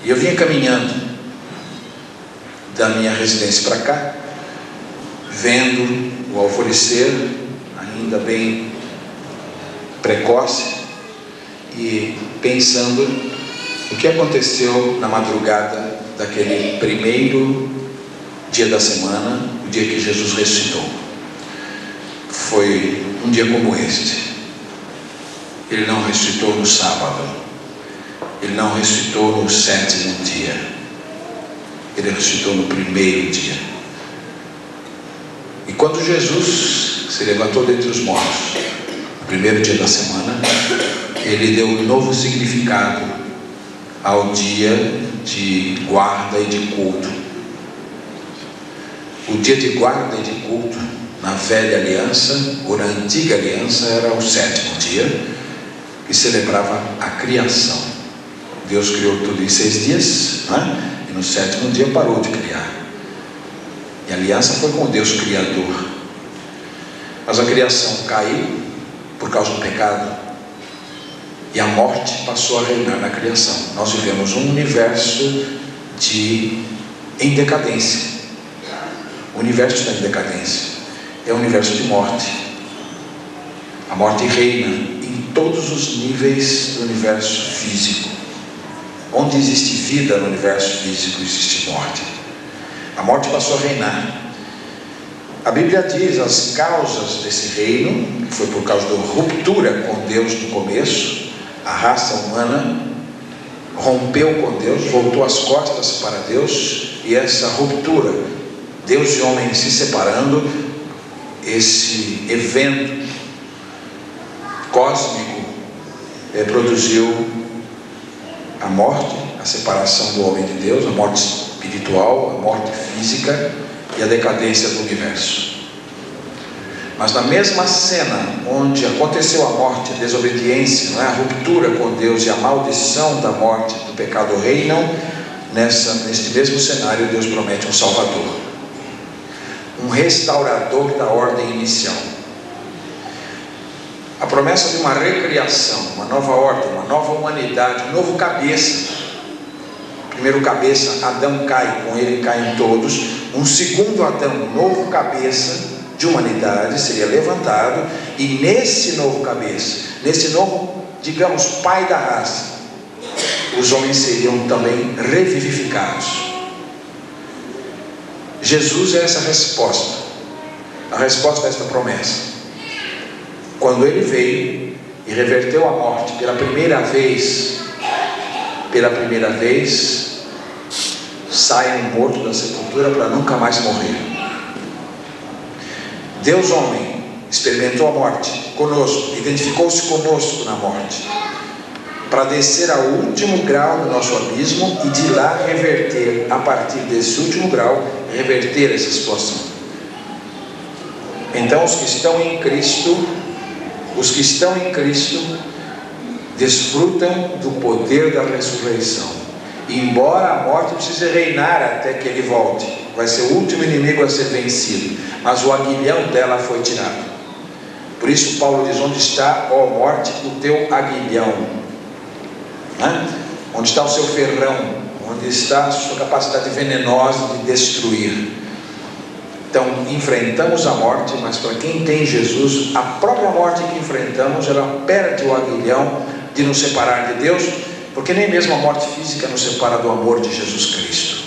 E eu vinha caminhando da minha residência para cá, vendo o alvorecer, ainda bem precoce, e pensando o que aconteceu na madrugada daquele primeiro dia da semana, o dia que Jesus ressuscitou. Foi um dia como este. Ele não ressuscitou no sábado, ele não ressuscitou no 7º dia, ele ressuscitou no primeiro dia. E quando Jesus se levantou dentre os mortos, no primeiro dia da semana, ele deu um novo significado ao dia de guarda e de culto. O dia de guarda e de culto na velha aliança, ou na antiga aliança, era o 7º dia, que celebrava a criação. Deus criou tudo em 6 dias, né? E no 7º dia parou de criar. E a aliança foi com Deus Criador. Mas a criação caiu por causa do pecado, e a morte passou a reinar na criação. Nós vivemos um universo em decadência. O universo está em decadência. É um universo de morte. A morte reina em todos os níveis do universo físico. Onde existe vida no universo físico, existe morte. A morte passou a reinar. A Bíblia diz as causas desse reino, que foi por causa da ruptura com Deus no começo. A raça humana rompeu com Deus, voltou as costas para Deus, e essa ruptura, Deus e homem se separando, esse evento cósmico produziu a morte, a separação do homem de Deus, a morte espiritual, a morte física e a decadência do universo. Mas na mesma cena onde aconteceu a morte, a desobediência, não é? A ruptura com Deus e a maldição da morte, do pecado reinam, neste mesmo cenário Deus promete um Salvador, um restaurador da ordem inicial. A promessa de uma recriação, uma nova ordem, uma nova humanidade, um novo cabeça. Primeiro cabeça, Adão cai, com ele caem todos. Um segundo Adão, um novo cabeça de humanidade seria levantado, e nesse novo cabeça, nesse novo, digamos, pai da raça, os homens seriam também revivificados. Jesus é essa resposta, a resposta a esta promessa. Quando ele veio e reverteu a morte pela primeira vez, sai um morto da sepultura para nunca mais morrer. Deus homem experimentou a morte conosco, identificou-se conosco na morte, para descer ao último grau do nosso abismo e de lá reverter, a partir desse último grau, reverter essa situação. Então os que estão em Cristo desfrutam do poder da ressurreição. Embora a morte precise reinar até que ele volte, vai ser o último inimigo a ser vencido, mas o aguilhão dela foi tirado. Por isso Paulo diz: onde está, ó morte, o teu aguilhão? Onde está o seu ferrão? Onde está a sua capacidade venenosa de destruir? Então enfrentamos a morte, mas para quem tem Jesus, a própria morte que enfrentamos, ela perde o aguilhão de nos separar de Deus, porque nem mesmo a morte física nos separa do amor de Jesus Cristo.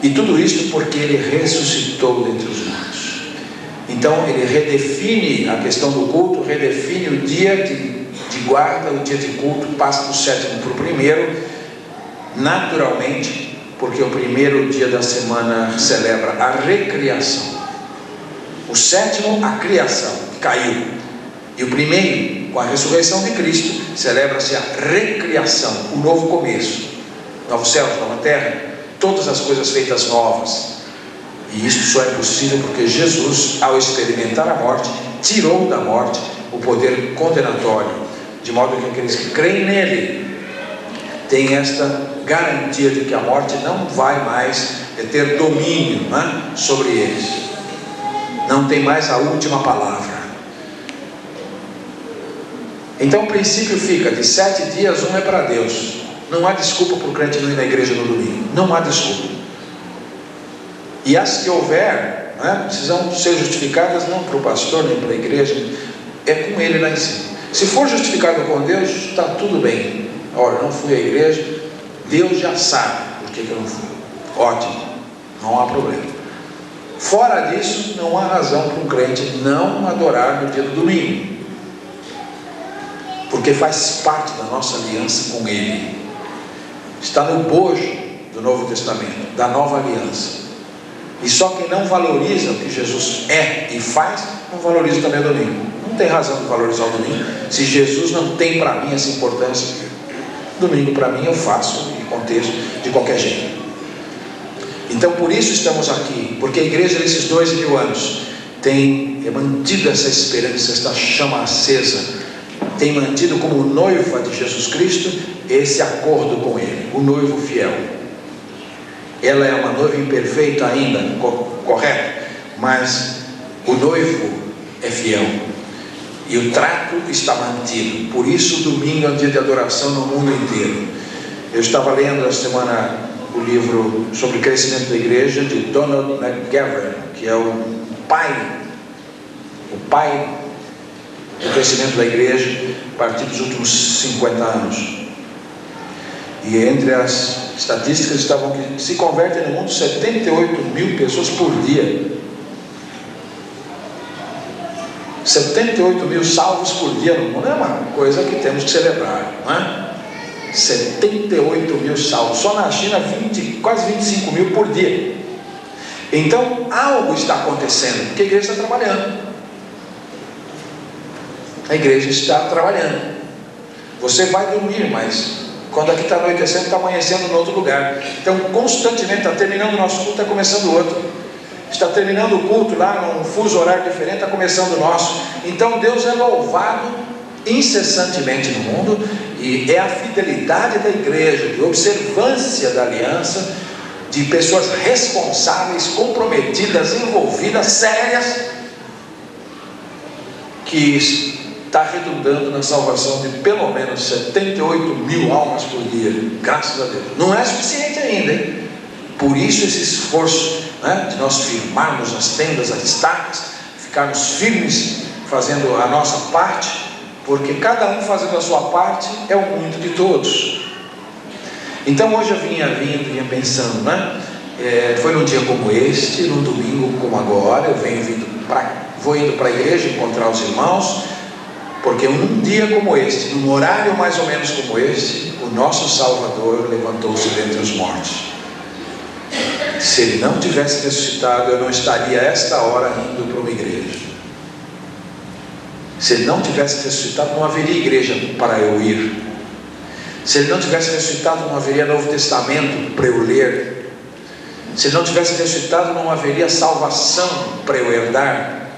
E tudo isso porque ele ressuscitou dentre os mortos. Então ele redefine a questão do culto, redefine o dia de guarda, o dia de culto, passa do 7º para o primeiro, naturalmente, porque o primeiro dia da semana celebra a recriação, o 7º a criação, que caiu, e o primeiro, com a ressurreição de Cristo, celebra-se a recriação, o novo começo, novos céus, nova terra, todas as coisas feitas novas. E isso só é possível porque Jesus, ao experimentar a morte, tirou da morte o poder condenatório, de modo que aqueles que creem nele têm esta garantia de que a morte não vai mais ter domínio, sobre eles, não tem mais a última palavra. Então o princípio fica: de 7 dias, um é para Deus, Não há desculpa para o crente não ir na igreja no domingo. Não há desculpa. E as que houver, né, precisam ser justificadas não para o pastor, nem para a igreja. É com ele lá em cima. Se for justificado com Deus, está tudo bem. Olha, não fui à igreja, Deus já sabe por que eu não fui. Ótimo, não há problema. Fora disso, não há razão para um crente não adorar no dia do domingo, porque faz parte da nossa aliança com Ele. Está no bojo do Novo Testamento, da nova aliança. E só quem não valoriza o que Jesus é e faz, não valoriza também o domingo. Não tem razão de valorizar o domingo, se Jesus não tem para mim essa importância. Domingo para mim eu faço e aconteço de qualquer jeito. Então por isso estamos aqui, porque a igreja nesses 2000 anos tem mantido essa esperança, esta chama acesa, tem mantido como noiva de Jesus Cristo esse acordo com Ele, o noivo fiel. Ela é uma noiva imperfeita ainda, correto, mas o noivo é fiel e o trato está mantido. Por isso o domingo é um dia de adoração no mundo inteiro. Eu estava lendo esta semana o livro sobre o crescimento da igreja de Donald McGavran, que é o pai do crescimento da igreja a partir dos últimos 50 anos. E entre as estatísticas estavam que se convertem no mundo 78 mil pessoas por dia. 78 mil salvos por dia no mundo é uma coisa que temos que celebrar, não é? 78 mil salvos, só na China quase 25 mil por dia. Então algo está acontecendo, porque a igreja está trabalhando. A igreja está trabalhando. Você vai dormir, mas quando aqui está anoitecendo, está amanhecendo em outro lugar. Então constantemente está terminando o nosso culto, está começando outro. Está terminando o culto lá num fuso horário diferente, está começando o nosso. Então Deus é louvado incessantemente no mundo, e é a fidelidade da igreja, de observância da aliança, de pessoas responsáveis, comprometidas, envolvidas, sérias, que está redundando na salvação de pelo menos 78 mil almas por dia, graças a Deus. Não é suficiente ainda, hein? Por isso esse esforço, né, de nós firmarmos as tendas, as estacas, ficarmos firmes, fazendo a nossa parte, porque cada um fazendo a sua parte é o muito de todos. Então hoje eu vinha pensando, né? Foi num dia como este, num domingo como agora, eu vou indo para a igreja encontrar os irmãos, porque num dia como este, num horário mais ou menos como este, o nosso Salvador levantou-se dentre os mortos. Se Ele não tivesse ressuscitado, eu não estaria a esta hora indo para uma igreja. Se Ele não tivesse ressuscitado, não haveria igreja para eu ir. Se Ele não tivesse ressuscitado, não haveria Novo Testamento para eu ler. Se Ele não tivesse ressuscitado, não haveria salvação para eu herdar.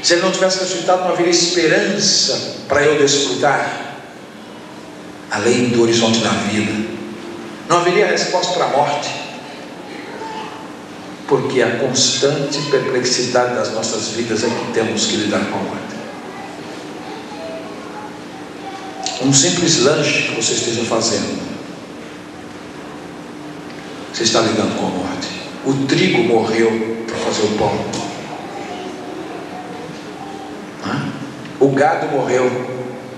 Se Ele não tivesse ressuscitado, não haveria esperança para eu desfrutar, além do horizonte da vida. Não haveria resposta para a morte, porque a constante perplexidade das nossas vidas é que temos que lidar com a morte. Um simples lanche que você esteja fazendo, você está lidando com a morte. O trigo morreu para fazer o pão. O gado morreu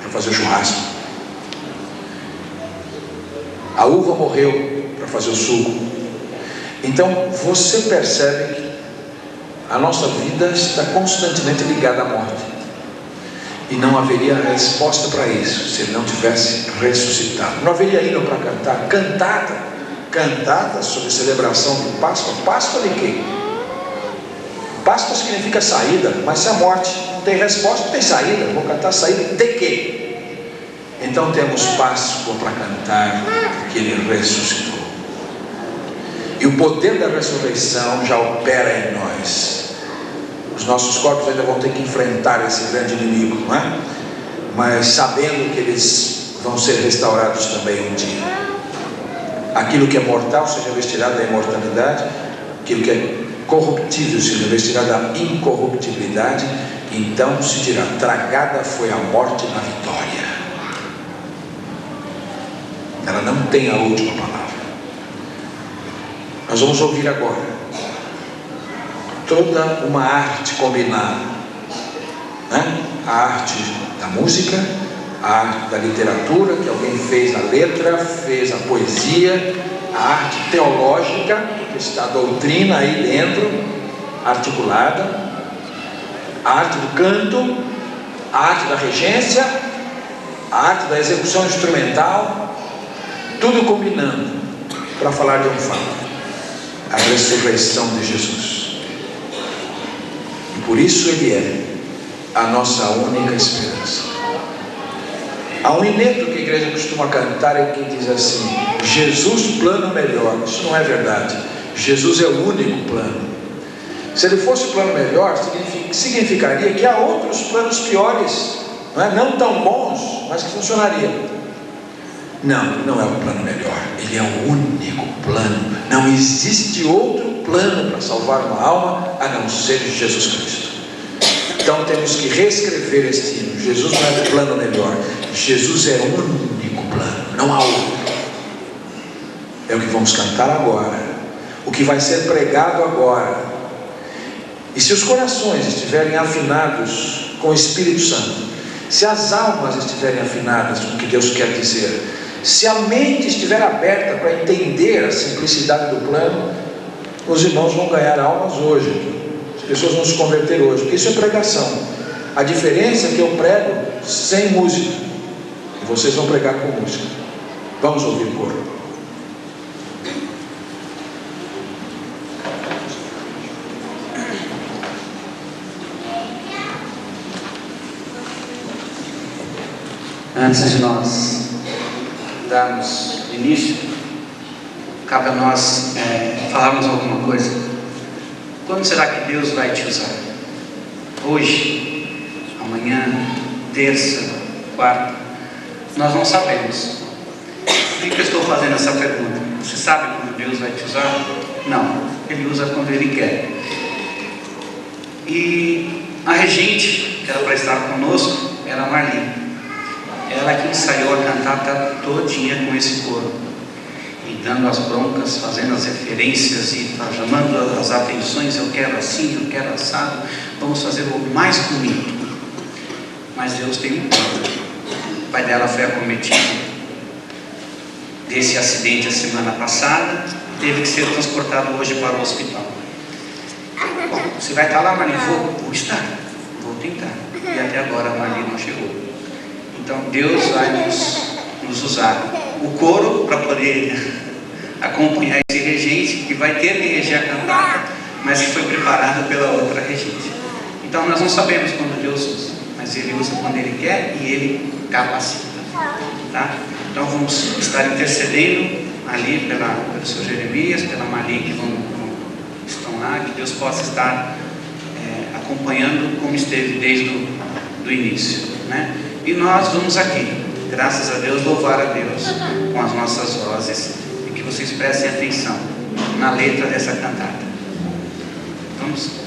para fazer o churrasco. A uva morreu para fazer o suco. Então você percebe que a nossa vida está constantemente ligada à morte. E não haveria resposta para isso se Ele não tivesse ressuscitado. Não haveria hino para cantar. Cantada sobre celebração de Páscoa. Páscoa de quê? Páscoa significa saída, mas se a morte não tem resposta, não tem saída. Vou cantar saída de quê? Então temos Páscoa para cantar, porque Ele ressuscitou. E o poder da ressurreição já opera em nós. Os nossos corpos ainda vão ter que enfrentar esse grande inimigo, não é? Mas sabendo que eles vão ser restaurados também um dia. Aquilo que é mortal seja vestirá da imortalidade, aquilo que é corruptível seja vestirá da incorruptibilidade. Então se dirá: tragada foi a morte na vitória. Ela ela não tem a última palavra. Nós vamos ouvir agora toda uma arte combinada, né? A arte da música, a arte da literatura, que alguém fez a letra, fez a poesia, a arte teológica, que está a doutrina aí dentro, articulada, a arte do canto, a arte da regência, a arte da execução instrumental, tudo combinando para falar de um fato: a ressurreição de Jesus. E por isso Ele é a nossa única esperança. Há um ineto que a igreja costuma cantar e que diz assim: Jesus, plano melhor. Isso não é verdade. Jesus é o único plano. Se ele fosse o plano melhor, significaria que há outros planos piores, não tão bons, mas que funcionariam. Não, não é o plano melhor. Ele é o único plano. Não existe outro plano para salvar uma alma a não ser Jesus Cristo. Então temos que reescrever este hino. Jesus não é o plano melhor. Jesus é o único plano. Não há outro. É o que vamos cantar agora. O que vai ser pregado agora. E se os corações estiverem afinados com o Espírito Santo, se as almas estiverem afinadas com o que Deus quer dizer, se a mente estiver aberta para entender a simplicidade do plano, os irmãos vão ganhar almas hoje. As pessoas vão se converter hoje, porque isso é pregação. A diferença é que eu prego sem música e vocês vão pregar com música. Vamos ouvir o coro. Antes de nós darmos início, cabe a nós falarmos alguma coisa. Quando será que Deus vai te usar? Hoje, amanhã, terça, quarta? Nós não sabemos. Por que eu estou fazendo essa pergunta? Você sabe quando Deus vai te usar? Não, Ele usa quando Ele quer. E a regente, que era para estar conosco, era a Marli. Ela que ensaiou a cantata todinha com esse coro, e dando as broncas, fazendo as referências e chamando as atenções. Eu quero assim, eu quero assado, vamos fazer o mais bonito. Mas Deus tem um plano. O pai dela foi acometido desse acidente a semana passada, teve que ser transportado hoje para o hospital. Bom, você vai estar lá, Marli? Vou estar, vou tentar. E até agora a Marli não chegou. Então Deus vai nos usar o coro para poder acompanhar esse regente, que vai ter que reger a cantata, mas que foi preparado pela outra regente. Então nós não sabemos quando Deus usa, mas Ele usa quando Ele quer e Ele capacita, tá? Então vamos estar intercedendo ali pelo seu Jeremias, pela Marli, que estão lá, que Deus possa estar acompanhando como esteve desde o início, né? E nós vamos aqui, graças a Deus, louvar a Deus com as nossas vozes, e que vocês prestem atenção na letra dessa cantata. Vamos.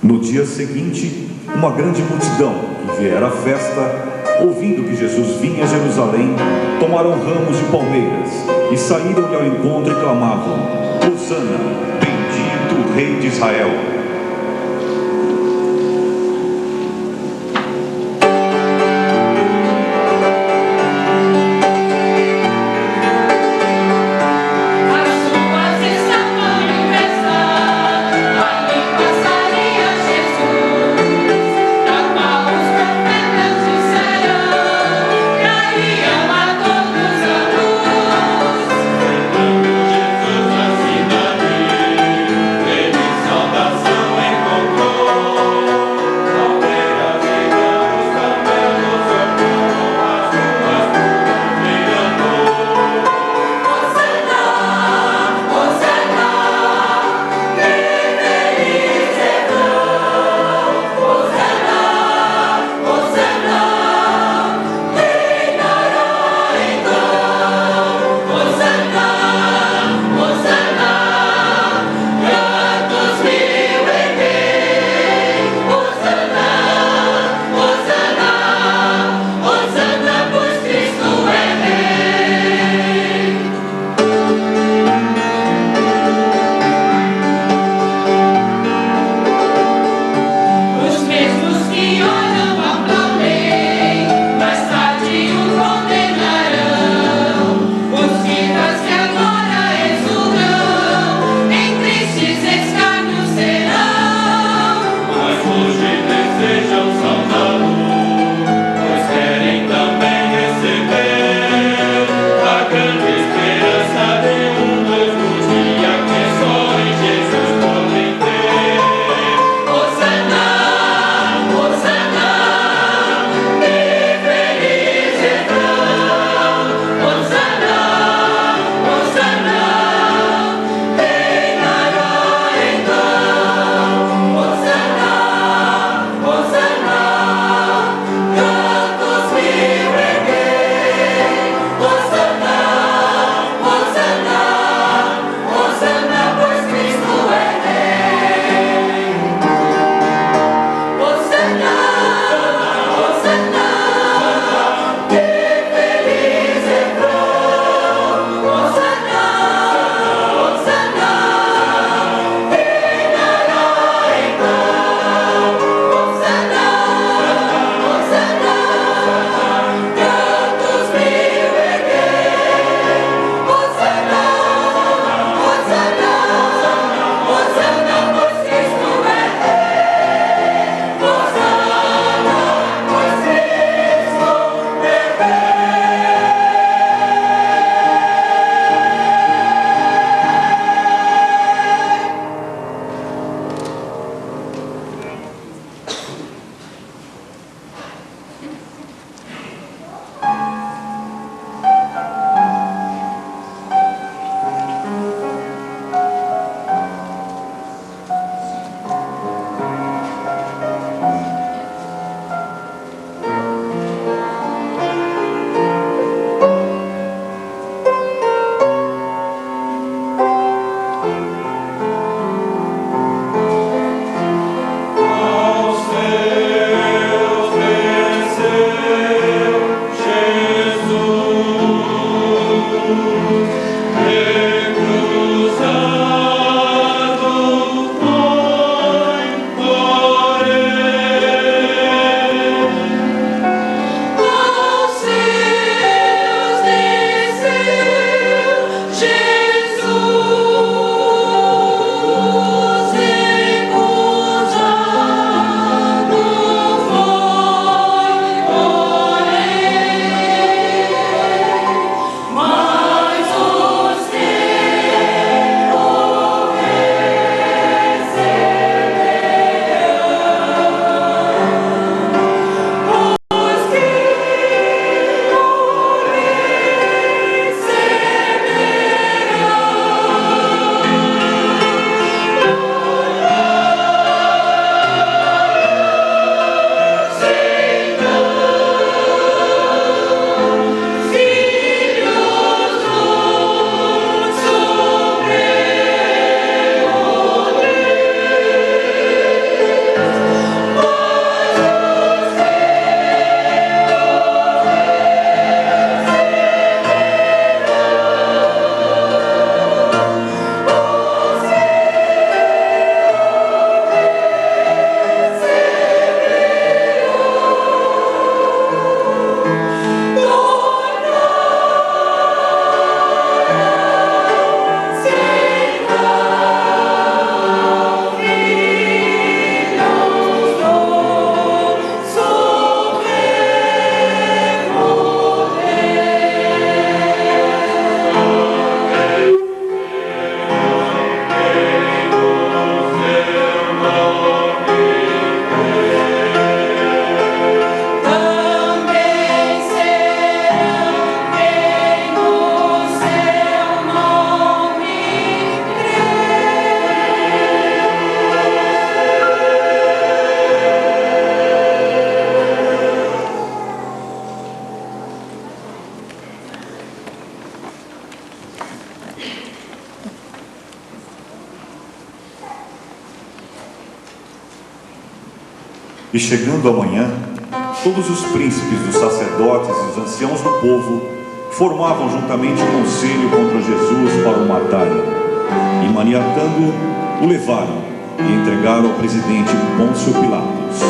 No dia seguinte, uma grande multidão que viera à festa, ouvindo que Jesus vinha a Jerusalém, tomaram ramos de palmeiras e saíram-lhe ao encontro e clamavam: Hosana, bendito o Rei de Israel. Da E chegando a manhã, todos os príncipes, os sacerdotes e os anciãos do povo formavam juntamente um conselho contra Jesus para o matarem. E maniatando-o, o levaram e entregaram ao presidente Pôncio Pilatos.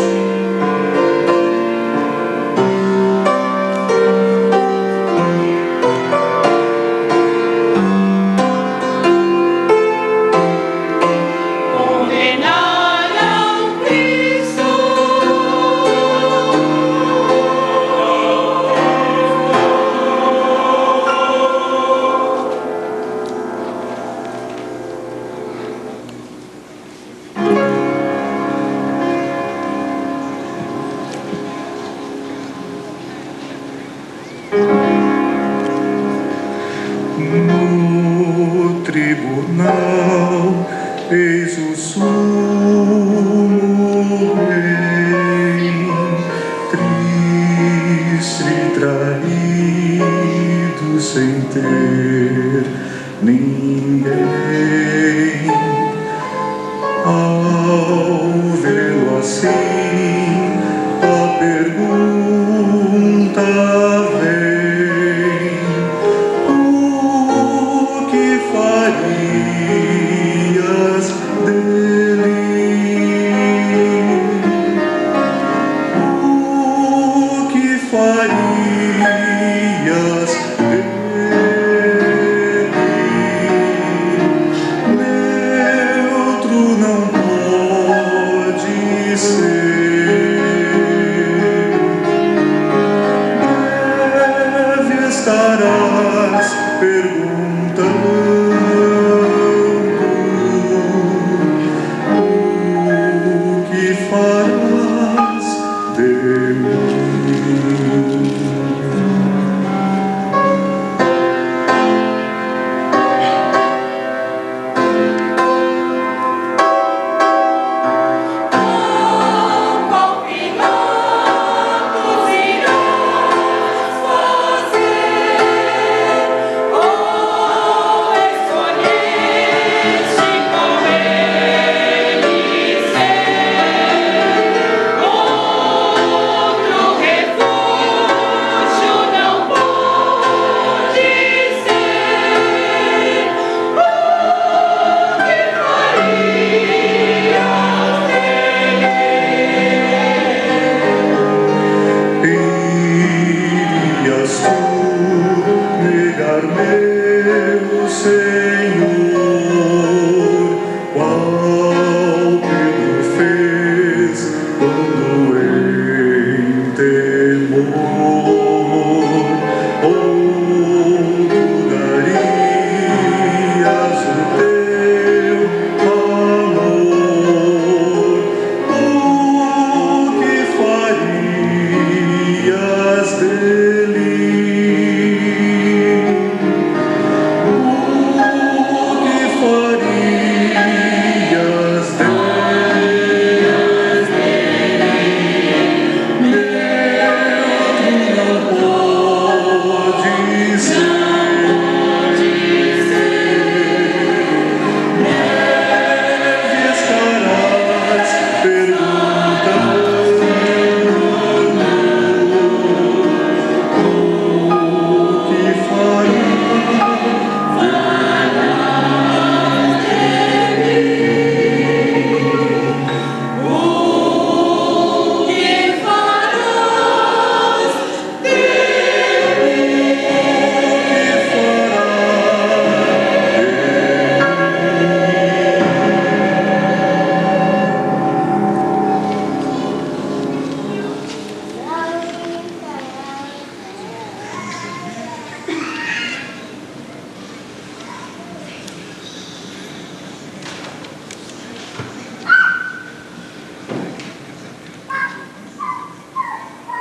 No tribunal, eis o sumo rei, triste e traído, sem ter ninguém. Ao vê-lo assim, a pergunta vem: o que farias dele? O que farias dele? Neutro não pode ser. Deve estarás perguntando o que farás dele. Qual Pilatos irás fazer? Ou escolheste com ele ser? Outro refúgio não pode ser. O que farias dele? Irias tu negar meu Senhor, qual Pedro fez quando em temor? Ou tu darias o teu amor? O que farias dele? O que farias dele? Neutro não pode ser. Deve estarás perguntando o que O que farás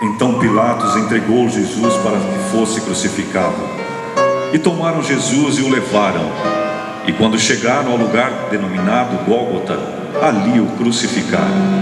Então Pilatos entregou Jesus para que fosse crucificado. E tomaram Jesus e o levaram. E quando chegaram ao lugar denominado Gólgota, ali o crucificaram.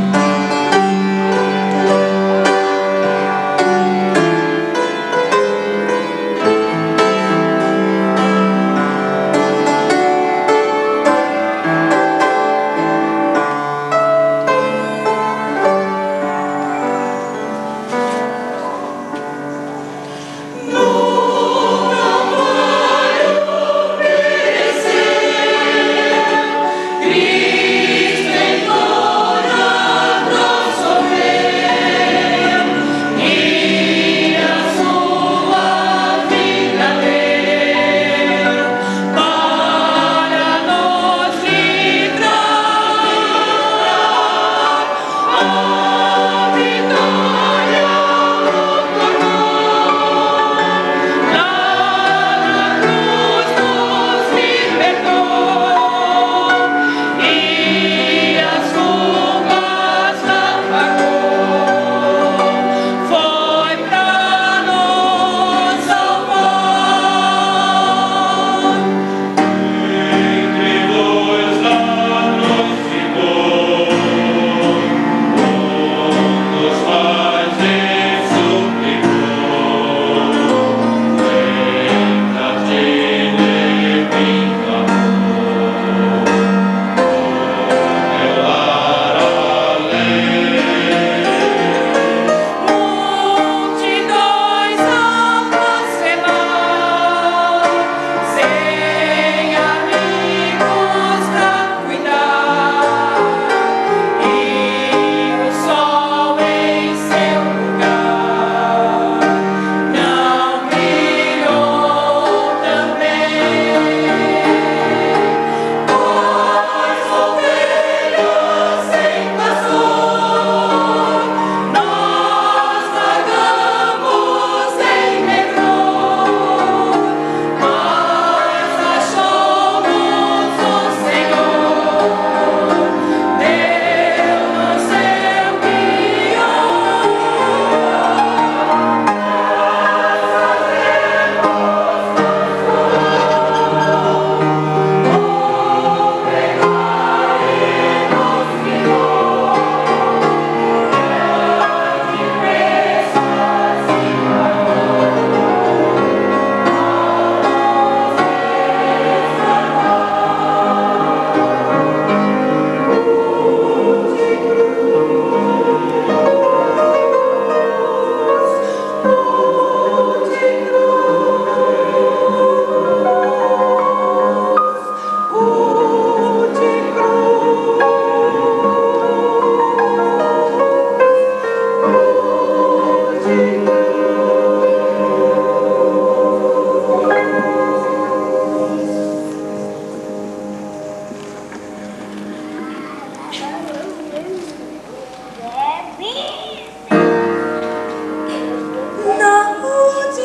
Na cruz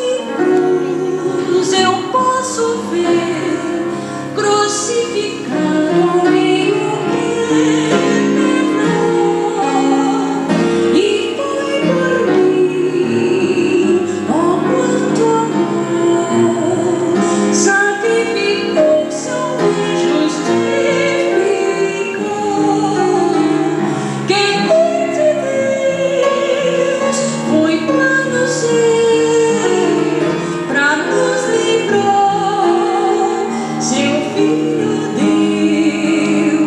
eu posso ver crucificado o meu menor, e foi por mim, oh quanto amor, sacrificou seu bem justificou, que de Deus foi plano seu, pra nos livrar, seu filho deu.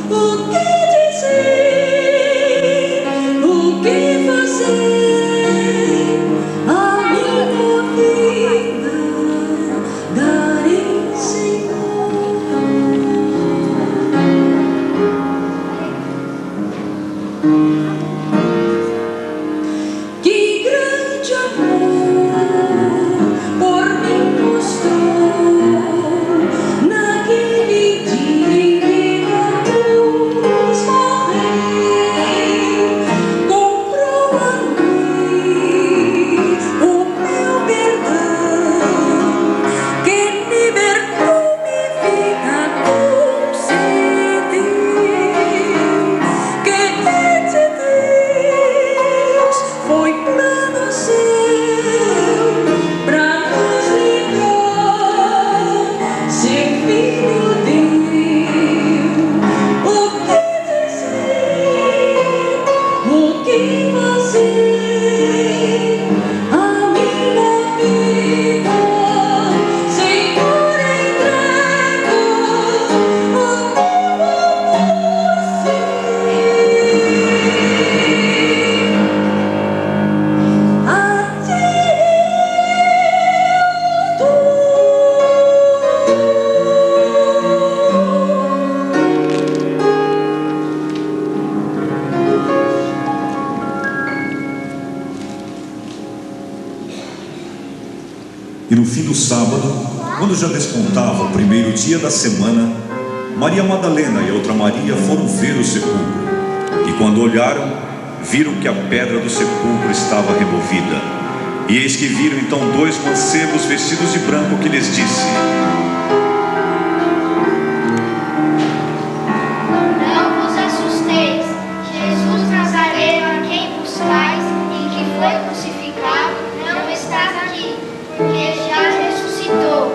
O que dizer, o que fazer, a minha vida darei, Senhor. Que grande amor por mim mostrou naquele dia em que na cruz morreu, comprou a mim o meu perdão, que libertou-me, vida concedeu, que de Deus foi plano seu, pra nos livrar, seu filho deu. O que dizer, o que fazer, a minha vida, Senhor, entrego o teu amor, a ti E no fim do sábado, quando já despontava o primeiro dia da semana, Maria Madalena e a outra Maria foram ver o sepulcro. E quando olharam, viram que a pedra do sepulcro estava removida. E eis que viram então dois mancebos vestidos de branco, que lhes disse: Não vos assusteis, Jesus Nazareno, a quem buscais e que foi crucificado, não está aqui, porque já ressuscitou.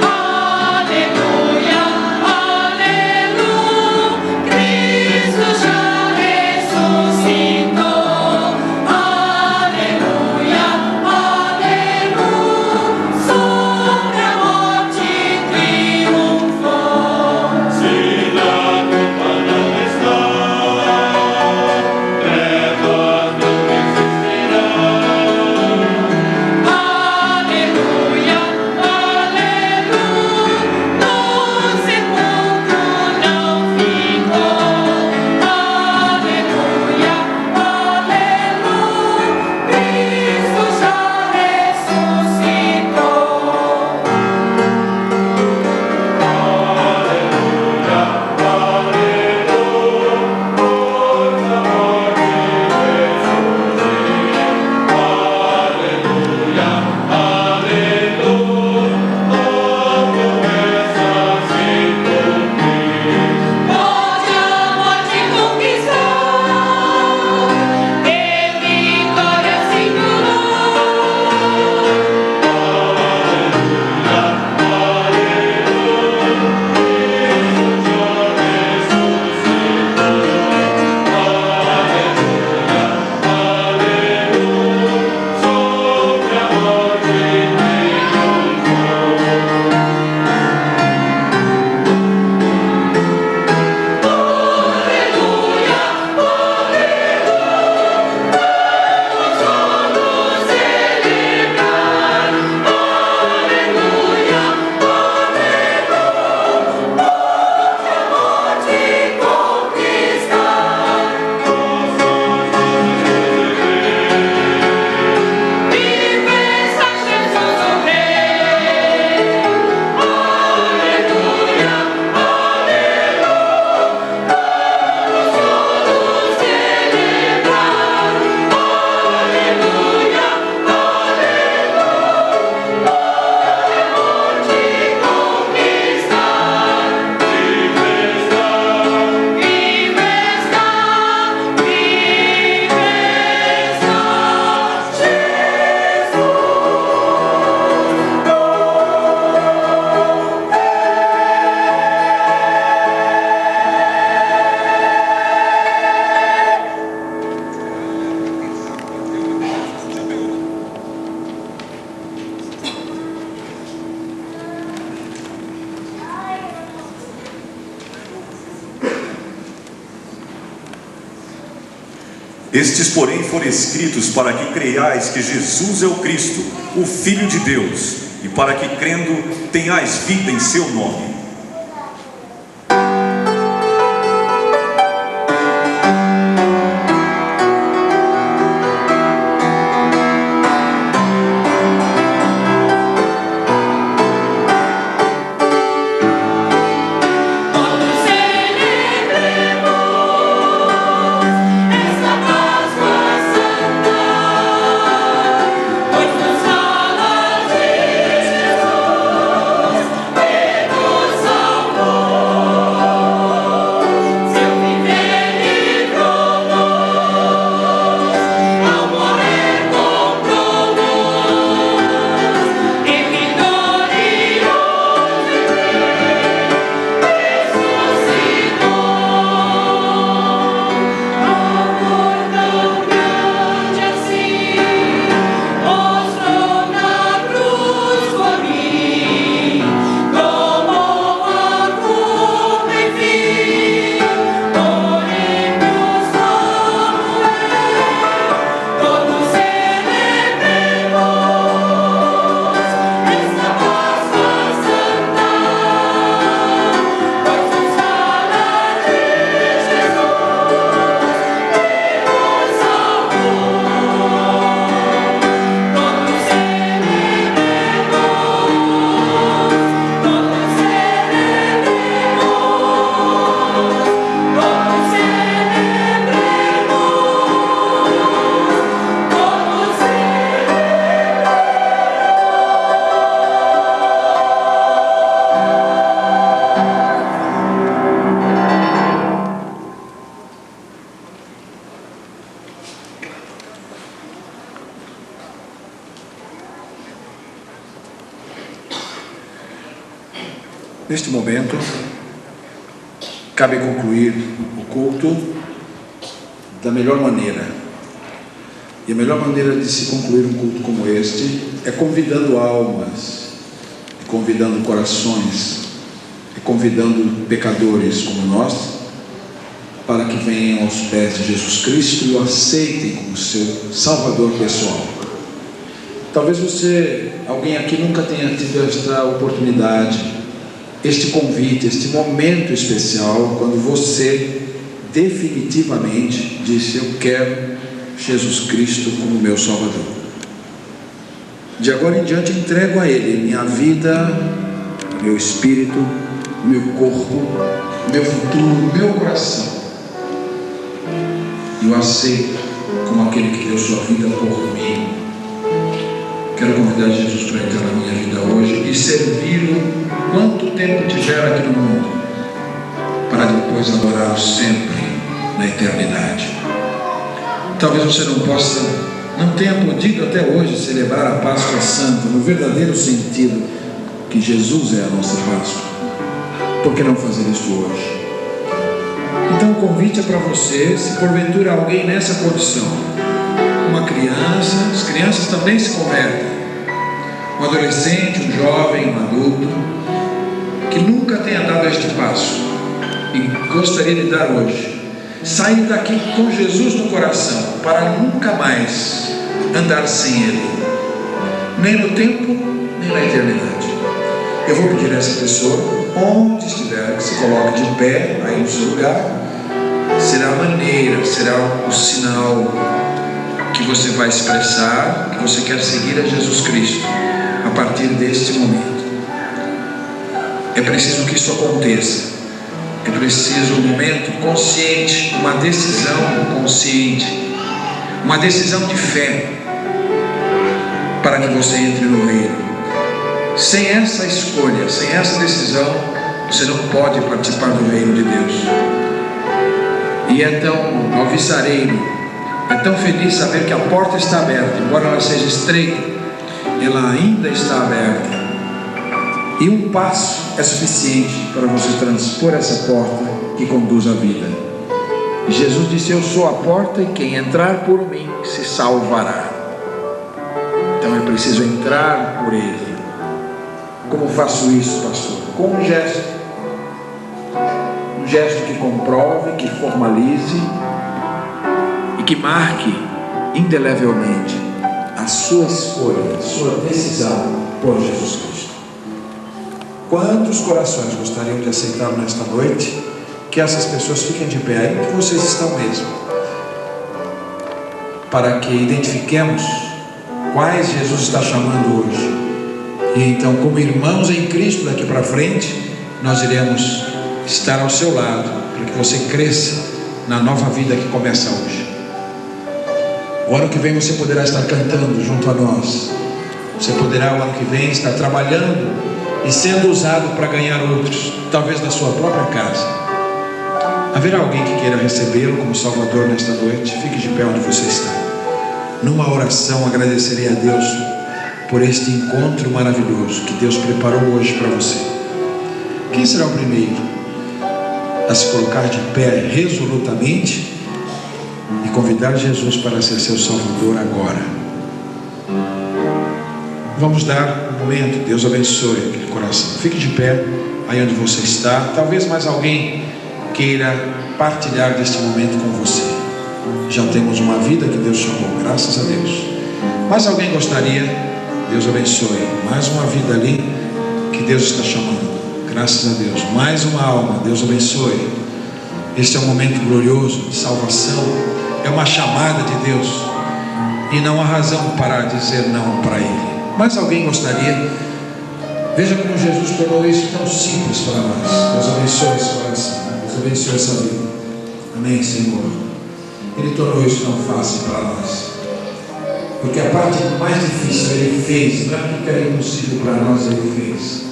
Aleluia, aleluia, Cristo Estes, porém, foram escritos para que creiais que Jesus é o Cristo, o Filho de Deus, e para que, crendo, tenhais vida em seu nome. Neste momento, cabe concluir o culto da melhor maneira. E a melhor maneira de se concluir um culto como este é convidando almas, convidando corações, convidando pecadores como nós, para que venham aos pés de Jesus Cristo e o aceitem como seu Salvador pessoal. Talvez alguém aqui nunca tenha tido esta oportunidade, este convite, este momento especial, quando você definitivamente disse: eu quero Jesus Cristo como meu Salvador. De agora em diante entrego a Ele minha vida, meu espírito, meu corpo, meu futuro, meu coração. E o aceito como aquele que deu sua vida por mim. Quero convidar Jesus para entrar na minha vida hoje e servi-lo quanto tempo tiver aqui no mundo, para depois adorá-lo sempre na eternidade. Talvez você não tenha podido até hoje celebrar a Páscoa Santa no verdadeiro sentido que Jesus é a nossa Páscoa. Por que não fazer isso hoje? Então o convite é para você, se porventura alguém nessa condição, uma criança, as crianças também se convertem, um adolescente, um jovem, um adulto, que nunca tenha dado este passo e gostaria de dar hoje, sair daqui com Jesus no coração, para nunca mais andar sem Ele, nem no tempo, nem na eternidade. Eu vou pedir a essa pessoa, onde estiver, que se coloque de pé aí no seu lugar. Será a maneira, será o sinal que você vai expressar que você quer seguir a Jesus Cristo a partir deste momento. É preciso que isso aconteça. É preciso um momento consciente, uma decisão consciente, uma decisão de fé, para que você entre no reino. Sem essa escolha, sem essa decisão, você não pode participar do reino de Deus. E é tão alvissareiro, é tão feliz saber que a porta está aberta, embora ela seja estreita, ela ainda está aberta. E um passo é suficiente para você transpor essa porta que conduz à vida. Jesus disse: eu sou a porta e quem entrar por mim se salvará. Então é preciso entrar por Ele. Como faço isso, pastor? Com um gesto que comprove, que formalize e que marque indelevelmente a sua escolha, a sua decisão por Jesus Cristo. Quantos corações gostariam de aceitar nesta noite? Que essas pessoas fiquem de pé, aí que vocês estão mesmo, para que identifiquemos quais Jesus está chamando hoje. E então, como irmãos em Cristo, daqui para frente, nós iremos estar ao seu lado, para que você cresça na nova vida que começa hoje. O ano que vem você poderá estar cantando junto a nós. Você poderá, o ano que vem, estar trabalhando e sendo usado para ganhar outros, talvez na sua própria casa. Haverá alguém que queira recebê-lo como Salvador nesta noite? Fique de pé onde você está. Numa oração, agradecerei a Deus por este encontro maravilhoso que Deus preparou hoje para você. Quem será o primeiro a se colocar de pé resolutamente e convidar Jesus para ser seu Salvador agora? Vamos dar um momento. Deus abençoe aquele coração. Fique de pé aí onde você está. Talvez mais alguém queira partilhar deste momento com você. Já temos uma vida que Deus chamou, graças a Deus. Mas alguém gostaria? Deus abençoe. Mais uma vida ali que Deus está chamando, graças a Deus. Mais uma alma, Deus abençoe. Este é um momento glorioso de salvação. É uma chamada de Deus e não há razão para dizer não para Ele. Mas alguém gostaria? Veja como Jesus tornou isso tão simples para nós. Deus abençoe esse coração. Deus abençoe essa vida. Amém, Senhor. Ele tornou isso tão fácil para nós, porque a parte mais difícil Ele fez. Não é porque era impossível para nós, Ele fez.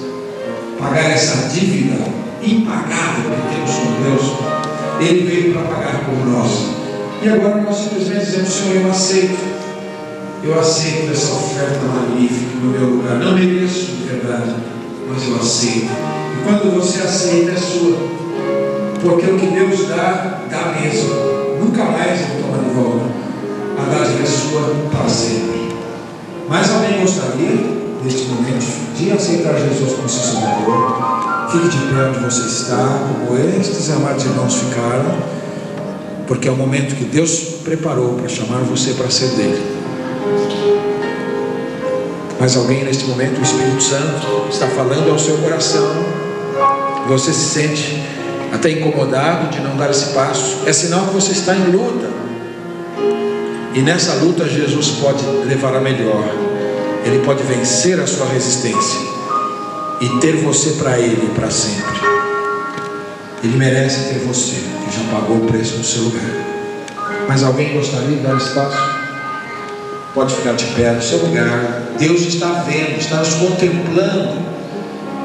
Pagar essa dívida impagável que temos com Deus, Ele veio para pagar por nós. E agora nós simplesmente dizemos: Senhor, eu aceito essa oferta magnífica no meu lugar. Não mereço, de verdade, mas eu aceito. E quando você aceita, é sua, porque o que Deus dá, dá mesmo. Nunca mais Ele toma de volta. A dádiva é sua para sempre. Mas alguém gostaria, neste momento, de aceitar Jesus como seu Salvador? Fique de pé onde você está, como estes amados irmãos ficaram, porque é o momento que Deus preparou para chamar você para ser dele. Mas alguém neste momento, o Espírito Santo está falando ao seu coração, você se sente até incomodado de não dar esse passo, é sinal que você está em luta. E nessa luta Jesus pode levar a melhor. Ele pode vencer a sua resistência e ter você para Ele para sempre. Ele merece ter você, que já pagou o preço no seu lugar. Mas alguém gostaria de dar esse passo? Pode ficar de pé no seu lugar. Deus está vendo, está nos contemplando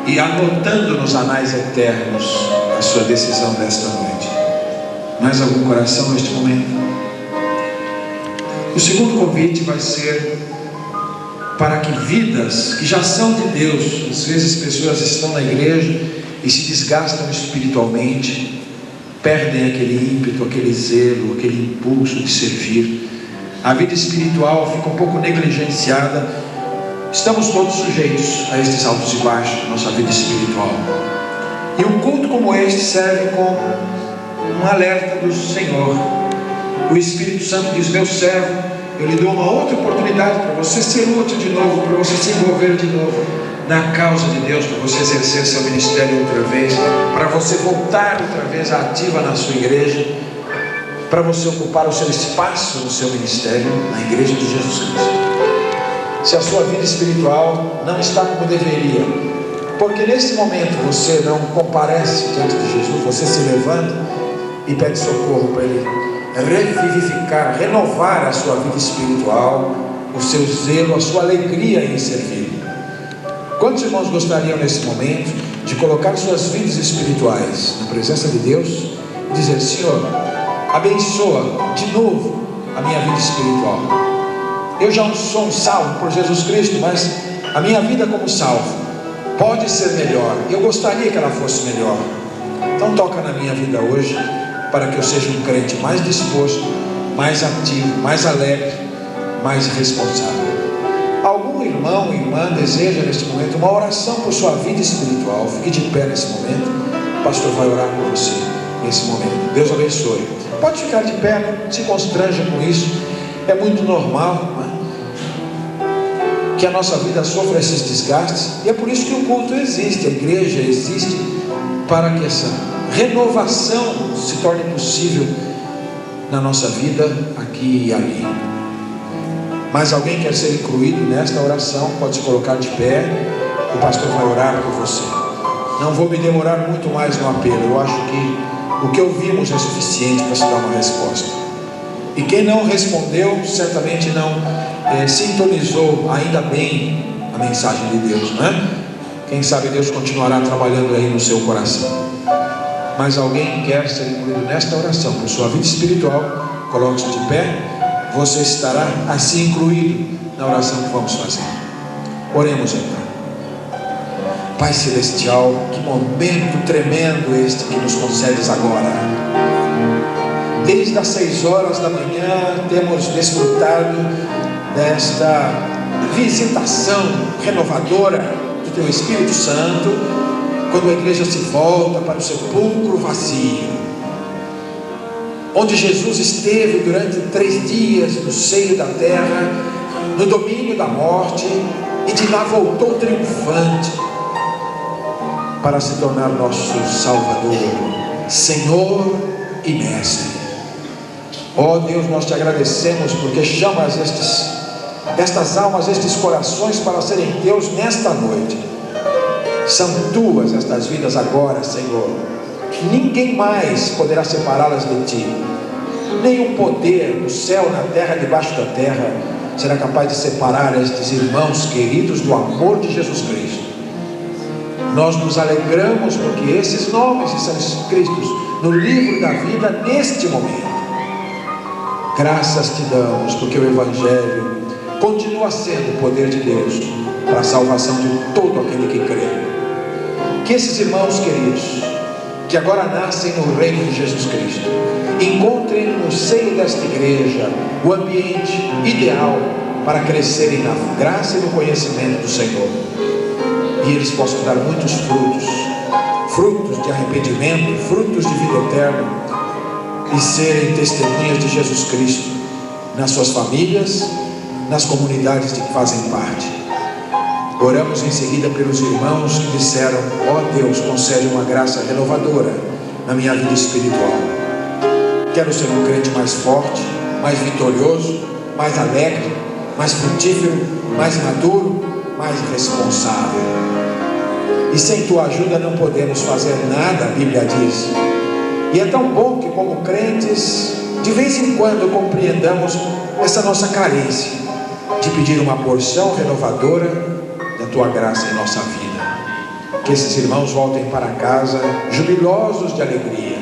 e anotando nos anais eternos a sua decisão desta noite. Mais algum coração neste momento? O segundo convite vai ser para que vidas que já são de Deus, às vezes pessoas estão na igreja e se desgastam espiritualmente, perdem aquele ímpeto, aquele zelo, aquele impulso de servir. A vida espiritual fica um pouco negligenciada. Estamos todos sujeitos a estes altos e baixos da nossa vida espiritual. E um culto como este serve como um alerta do Senhor. O Espírito Santo diz: meu servo, eu lhe dou uma outra oportunidade para você ser útil de novo, para você se envolver de novo na causa de Deus, para você exercer seu ministério outra vez, para você voltar outra vez ativa na sua igreja, para você ocupar o seu espaço no seu ministério, na igreja de Jesus Cristo. Se a sua vida espiritual não está como deveria, porque nesse momento você não comparece diante de Jesus, você se levanta e pede socorro para Ele revivificar, renovar a sua vida espiritual, o seu zelo, a sua alegria em servir. Quantos irmãos gostariam nesse momento de colocar suas vidas espirituais na presença de Deus e dizer: Senhor, abençoa de novo a minha vida espiritual. Eu já sou um salvo por Jesus Cristo, mas a minha vida como salvo pode ser melhor. Eu gostaria que ela fosse melhor. Então toca na minha vida hoje, para que eu seja um crente mais disposto, mais ativo, mais alegre, mais responsável. Algum irmão ou irmã deseja neste momento uma oração por sua vida espiritual? Fique de pé nesse momento, o pastor vai orar por você. nesse momento. Deus abençoe. Pode ficar de pé, não se constranja com isso. É muito normal, não é? Que a nossa vida sofra esses desgastes, e é por isso que o culto existe, a igreja existe, para que essa renovação se torne possível na nossa vida, aqui e ali. Mas alguém quer ser incluído nesta oração, pode se colocar de pé, o pastor vai orar por você. Não vou me demorar muito mais no apelo, eu acho que o que ouvimos é suficiente para se dar uma resposta. E quem não respondeu, certamente não sintonizou ainda bem a mensagem de Deus, né? Quem sabe Deus continuará trabalhando aí no seu coração. Mas alguém quer ser incluído nesta oração por sua vida espiritual, coloque-se de pé, você estará assim incluído na oração que vamos fazer. Oremos então. Pai Celestial, que momento tremendo este que nos concedes agora. Desde as 6 horas da manhã temos desfrutado desta visitação renovadora do Teu Espírito Santo, quando a igreja se volta para o sepulcro vazio, onde Jesus esteve durante 3 dias no seio da terra, no domínio da morte, e de lá voltou triunfante para se tornar nosso Salvador, Senhor e Mestre. Ó Deus, nós te agradecemos porque chamas estas almas, estes corações para serem teus nesta noite. São tuas estas vidas agora, Senhor. Ninguém mais poderá separá-las de ti. Nenhum poder no céu, na terra, debaixo da terra será capaz de separar estes irmãos queridos do amor de Jesus Cristo. Nós nos alegramos porque esses nomes estão escritos no livro da vida neste momento. Graças te damos porque o Evangelho continua sendo o poder de Deus para a salvação de todo aquele que crê. Que esses irmãos queridos, que agora nascem no reino de Jesus Cristo, encontrem no seio desta igreja o ambiente ideal para crescerem na graça e no conhecimento do Senhor, e eles possam dar muitos frutos de arrependimento, frutos de vida eterna, e serem testemunhas de Jesus Cristo nas suas famílias, nas comunidades de que fazem parte. Oramos em seguida pelos irmãos que disseram: ó Deus, concede uma graça renovadora na minha vida espiritual. Quero ser um crente mais forte, mais vitorioso, mais alegre, mais frutífero, mais maduro, mais responsável. E sem tua ajuda não podemos fazer nada, a Bíblia diz. E é tão bom que, como crentes, de vez em quando compreendamos essa nossa carência de pedir uma porção renovadora da tua graça em nossa vida. Que esses irmãos voltem para casa jubilosos de alegria,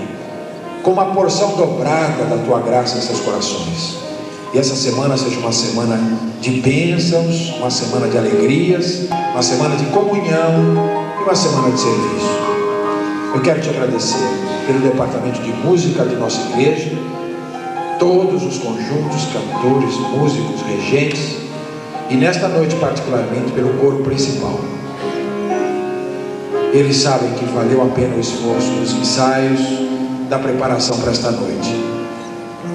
com uma porção dobrada da tua graça em seus corações. E essa semana seja uma semana de bênçãos, uma semana de alegrias, uma semana de comunhão e uma semana de serviço. Eu quero te agradecer pelo departamento de música de nossa igreja, todos os conjuntos, cantores, músicos, regentes, e nesta noite particularmente pelo coro principal. Eles sabem que valeu a pena o esforço dos ensaios, da preparação para esta noite,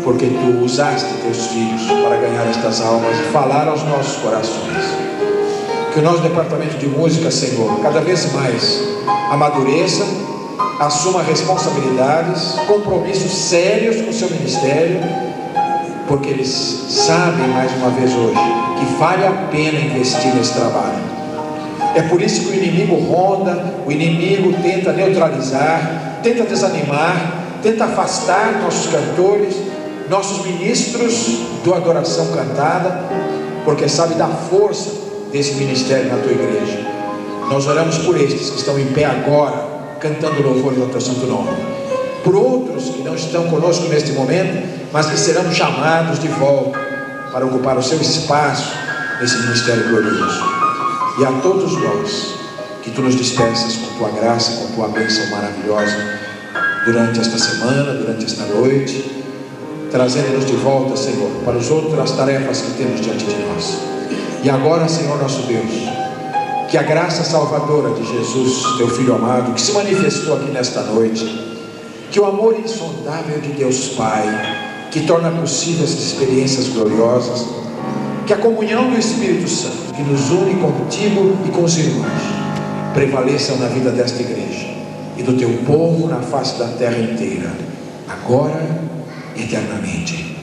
porque tu usaste teus filhos para ganhar estas almas e falar aos nossos corações. Que o nosso departamento de música, Senhor, cada vez mais amadureça, assuma responsabilidades, compromissos sérios com o seu ministério, porque eles sabem, mais uma vez hoje, que vale a pena investir nesse trabalho. É por isso que o inimigo ronda, o inimigo tenta neutralizar, tenta desanimar, tenta afastar nossos cantores, nossos ministros do adoração cantada, porque sabe da força desse ministério na tua igreja. Nós oramos por estes que estão em pé agora, cantando louvores ao teu santo nome, por outros que não estão conosco neste momento, mas que serão chamados de volta para ocupar o seu espaço nesse ministério glorioso. E a todos nós, que tu nos dispensas com tua graça, com tua bênção maravilhosa durante esta semana, durante esta noite, trazendo-nos de volta, Senhor, para as outras tarefas que temos diante de nós. E agora, Senhor nosso Deus, que a graça salvadora de Jesus, teu Filho amado, que se manifestou aqui nesta noite, Que o amor insondável de Deus Pai, que torna possível essas experiências gloriosas, que a comunhão do Espírito Santo, que nos une contigo e com os irmãos, prevaleçam na vida desta igreja e do teu povo na face da terra inteira, agora e eternamente.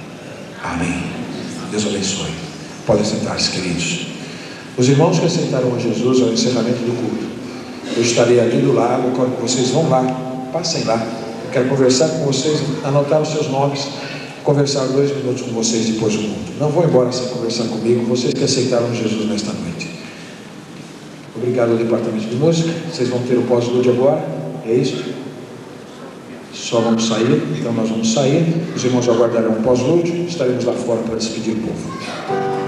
Amém. Deus abençoe. Podem sentar-se, queridos. Os irmãos que aceitaram a Jesus ao encerramento do culto, eu estarei ali do lado. Quando vocês vão lá, passem lá. Eu quero conversar com vocês, anotar os seus nomes, conversar 2 minutos com vocês depois do culto. Não vão embora sem conversar comigo, vocês que aceitaram Jesus nesta noite. Obrigado ao departamento de música. Vocês vão ter o pós-lúdio agora, é isso? Só vamos sair, então nós vamos sair. Os irmãos aguardarão o pós-lúdio, estaremos lá fora para despedir o povo.